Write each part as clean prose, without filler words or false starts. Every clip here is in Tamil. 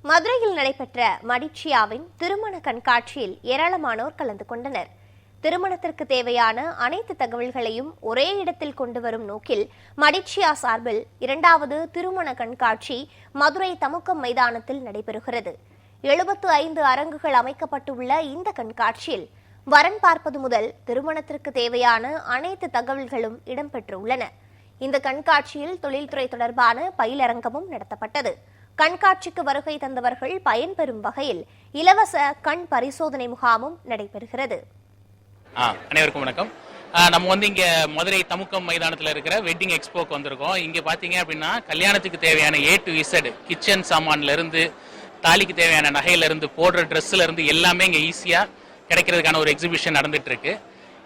மதுரையில் நடைபெற்ற மடிச்சியாவின் திருமண கண்காட்சியில் ஏராளமானோர் கலந்து கொண்டனர். திருமணத்திற்கு தேவையான அனைத்து தகவல்களையும் ஒரே இடத்தில் கொண்டு வரும் நோக்கில் மடிச்சியா சார்பில் 2வது திருமண கண்காட்சி மதுரை தமுக்கம் மைதானத்தில் நடைபெறுகிறது. 75 அரங்குகள் அமைக்கப்பட்டுள்ள இந்த கண்காட்சியில் வரன் பார்ப்பது முதல் திருமணத்திற்கு தேவையான அனைத்து தகவல்களும் இடம்பெற்றுள்ளன. இந்த கண்காட்சியில் தொழில்துறை தொடர்பான பயிலரங்கமும் நடத்தப்பட்டது. கண்காட்சிக்கு வருகை தந்தவர்கள் பயன்பெறும் வகையில் இலவச கண் பரிசோதனை முகாமும் நடைபெறுகிறது. அனைவருக்கும் வணக்கம். நம்ம இங்க மதுரை தமுக்கம் மைதானத்தில் இருக்கிற வெட்டிங் எக்ஸ்போக்கு வந்திருக்கோம். இங்க பாத்தீங்க அப்படின்னா கல்யாணத்துக்கு தேவையான A to Z, கிச்சன் சாமான்ல இருந்து தாலிக்கு தேவையான நகையில இருந்து போடுற ட்ரெஸ்ல இருந்து எல்லாமே இங்க ஈஸியா கிடைக்கிறதுக்கான ஒரு எக்ஸிபிஷன் நடந்துட்டு இருக்கு.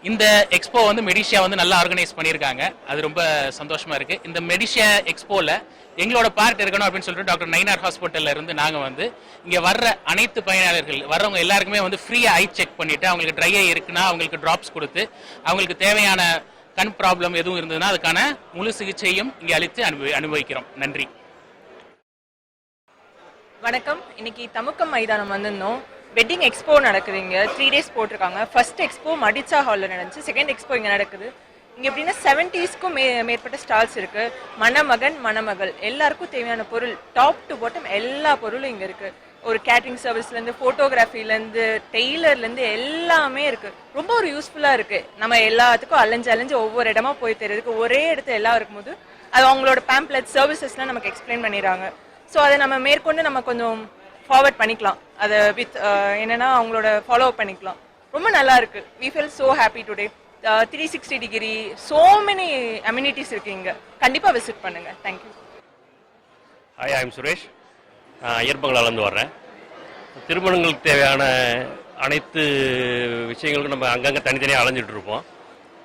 இந்த எக்ஸ்போ மெடிஷியா நல்லா ஆர்கனைஸ் பண்ணியிருக்காங்க. அது ரொம்ப சந்தோஷமா இருக்கு. இந்த மெடிஷியா எக்ஸ்போல எங்களோட பார்ட் இருக்கணும் அப்படின்னு சொல்லிட்டு டாக்டர் நயினார் ஹாஸ்பிட்டல்ல இருந்து நாங்க இங்க வர்ற அனைத்து பயனாளர்கள் வர்றவங்க எல்லாருக்குமே ஃப்ரீயா ஐ செக் பண்ணிட்டு அவங்களுக்கு ட்ரை ஐ இருக்குன்னா அவங்களுக்கு டிராப்ஸ் கொடுத்து அவங்களுக்கு தேவையான கண் ப்ராப்ளம் எதுவும் இருந்ததுன்னா அதுக்கான முழு சிகிச்சையும் இங்க அளித்து அனுபவிக்கிறோம். நன்றி. வணக்கம். இன்னைக்கு தமுக்கம் மைதானம் வந்திருந்தோம். வெட்டிங் எக்ஸ்போ நடக்குதுங்க. 3 days போட்டிருக்காங்க. ஃபர்ஸ்ட் எக்ஸ்போ மடிச்சா ஹாலில் நடந்துச்சு. செகண்ட் எக்ஸ்போ இங்கே நடக்குது. இங்கே எப்படின்னா 70s மேற்பட்ட ஸ்டால்ஸ் இருக்கு. மணமகன் மணமகள் எல்லாருக்கும் தேவையான பொருள் டாப் டு பாட்டம் எல்லா பொருளும் இங்கே இருக்கு. ஒரு கேட்டரிங் சர்வீஸ்லேருந்து ஃபோட்டோகிராஃபிலேருந்து டெய்லர்லேருந்து எல்லாமே இருக்கு. ரொம்ப ஒரு யூஸ்ஃபுல்லாக இருக்கு. நம்ம எல்லாத்துக்கும் அலைஞ்சு ஒவ்வொரு இடமா போய் தெரியுதுக்கு ஒரே இடத்துல எல்லாம் இருக்கும்போது அது அவங்களோட பேம்ப்ளெட் சர்வீசஸ்லாம் நமக்கு எக்ஸ்பிளைன் பண்ணிடுறாங்க. ஸோ அதை நம்ம மேற்கொண்டு நம்ம கொஞ்சம் ஃபார்வர்ட் பண்ணிக்கலாம். அதை வித் என்னன்னா அவங்களோட ஃபாலோ அப் பண்ணிக்கலாம். ரொம்ப நல்லா இருக்கு. We feel so happy today. 360 degree so many amenities இருக்கு இங்க. கண்டிப்பா விசிட் பண்ணுங்க. Thank you. Hi, I am Suresh. ஐயர்பங்களாலேருந்து வர்றேன். திருமணங்களுக்கு தேவையான அனைத்து விஷயங்களுக்கும் நம்ம அங்கங்கே தனித்தனியாக அலைஞ்சிட்டு இருப்போம்.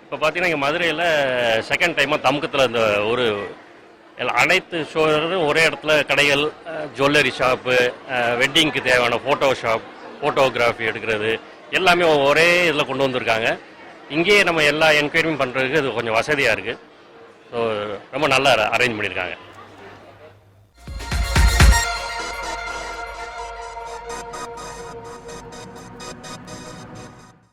இப்போ பார்த்தீங்கன்னா இங்கே மதுரையில் செகண்ட் டைமாக தமுக்கத்தில் இந்த ஒரு அனைத்து ஷோ ஒரே இடத்துல கடைகள், ஜுவல்லரி ஷாப்பு, வெட்டிங்க்கு தேவையான ஃபோட்டோ ஷாப், ஃபோட்டோகிராஃபி எடுக்கிறது எல்லாமே ஒரே இதில் கொண்டு வந்திருக்காங்க. இங்கேயே நம்ம எல்லா என்கொயரியும் பண்ணுறதுக்கு இது கொஞ்சம் வசதியாக இருக்குது. ஸோ ரொம்ப நல்லா அரேஞ்ச் பண்ணியிருக்காங்க.